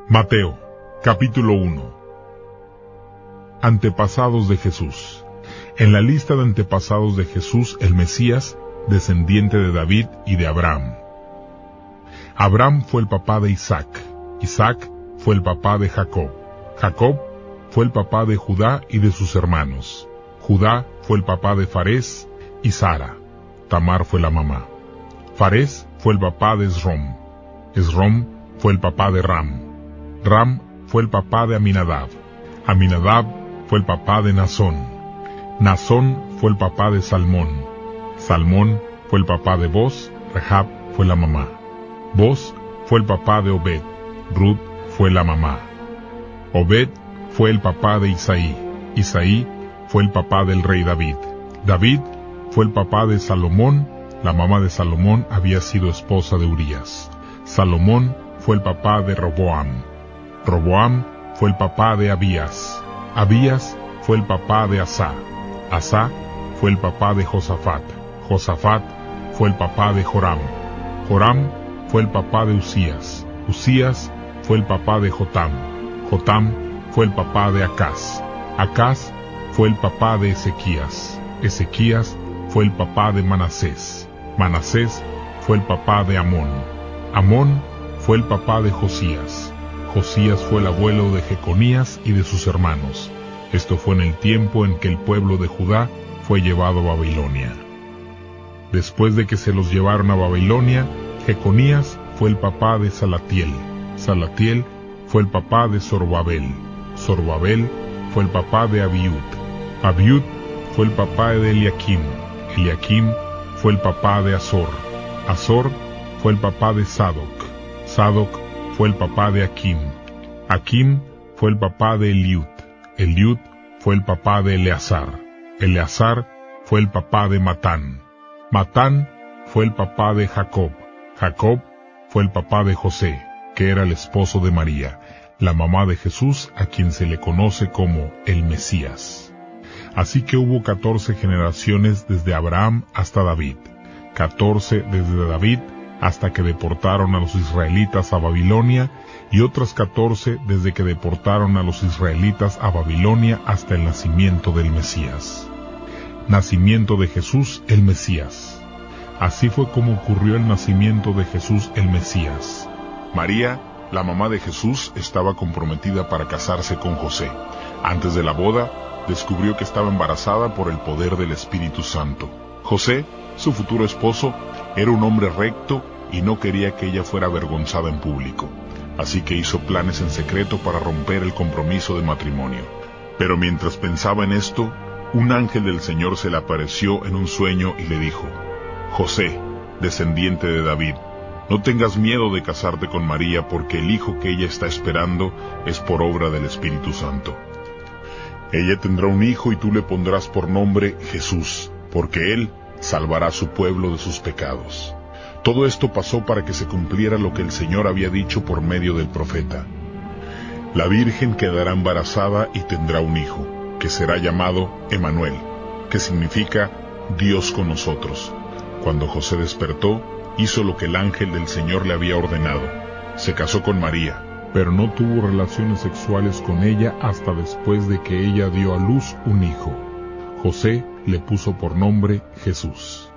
Mateo, capítulo 1. Antepasados de Jesús. En la lista de antepasados de Jesús, el Mesías, descendiente de David y de Abraham. Abraham fue el papá de Isaac. Isaac fue el papá de Jacob. Jacob fue el papá de Judá y de sus hermanos. Judá fue el papá de Farés y Sara. Tamar fue la mamá. Farés fue el papá de Esrom. Esrom fue el papá de Ram. Ram fue el papá de Aminadab. Aminadab fue el papá de Nazón. Nazón fue el papá de Salmón. Salmón fue el papá de Boz. Rahab fue la mamá. Boz fue el papá de Obed. Ruth fue la mamá. Obed fue el papá de Isaí. Isaí fue el papá del rey David. David fue el papá de Salomón. La mamá de Salomón había sido esposa de Urías. Salomón fue el papá de Roboam. Roboam fue el papá de Abías. Abías fue el papá de Asá. Asá fue el papá de Josafat. Josafat fue el papá de Joram. Joram fue el papá de Usías. Usías fue el papá de Jotam. Jotam fue el papá de Acaz. Acaz fue el papá de Ezequías. Ezequías fue el papá de Manasés. Manasés fue el papá de Amón. Amón fue el papá de Josías. Josías fue el abuelo de Jeconías y de sus hermanos. Esto fue en el tiempo en que el pueblo de Judá fue llevado a Babilonia. Después de que se los llevaron a Babilonia, Jeconías fue el papá de Salatiel. Salatiel fue el papá de Zorobabel. Zorobabel fue el papá de Abiud. Abiud fue el papá de Eliakim. Eliakim fue el papá de Azor. Azor fue el papá de Sadoc. Sadoc fue el papá de Akim. Akim fue el papá de Eliud. Eliud fue el papá de Eleazar. Eleazar fue el papá de Matán. Matán fue el papá de Jacob. Jacob fue el papá de José, que era el esposo de María, la mamá de Jesús, a quien se le conoce como el Mesías. Así que hubo 14 generaciones desde Abraham hasta David, 14 desde David hasta que deportaron a los israelitas a Babilonia, y otras 14 desde que deportaron a los israelitas a Babilonia hasta el nacimiento del Mesías. Nacimiento de Jesús el Mesías. Así fue como ocurrió el nacimiento de Jesús el Mesías. María, la mamá de Jesús, estaba comprometida para casarse con José. Antes de la boda, descubrió que estaba embarazada por el poder del Espíritu Santo. José, su futuro esposo, era un hombre recto y no quería que ella fuera avergonzada en público. Así que hizo planes en secreto para romper el compromiso de matrimonio. Pero mientras pensaba en esto, un ángel del Señor se le apareció en un sueño y le dijo: José, descendiente de David, no tengas miedo de casarte con María, porque el hijo que ella está esperando es por obra del Espíritu Santo. Ella tendrá un hijo y tú le pondrás por nombre Jesús, porque él salvará a su pueblo de sus pecados. Todo esto pasó para que se cumpliera lo que el Señor había dicho por medio del profeta. La Virgen quedará embarazada y tendrá un hijo, que será llamado Emanuel, que significa Dios con nosotros. Cuando José despertó, hizo lo que el ángel del Señor le había ordenado. Se casó con María, pero no tuvo relaciones sexuales con ella hasta después de que ella dio a luz un hijo. José le puso por nombre Jesús.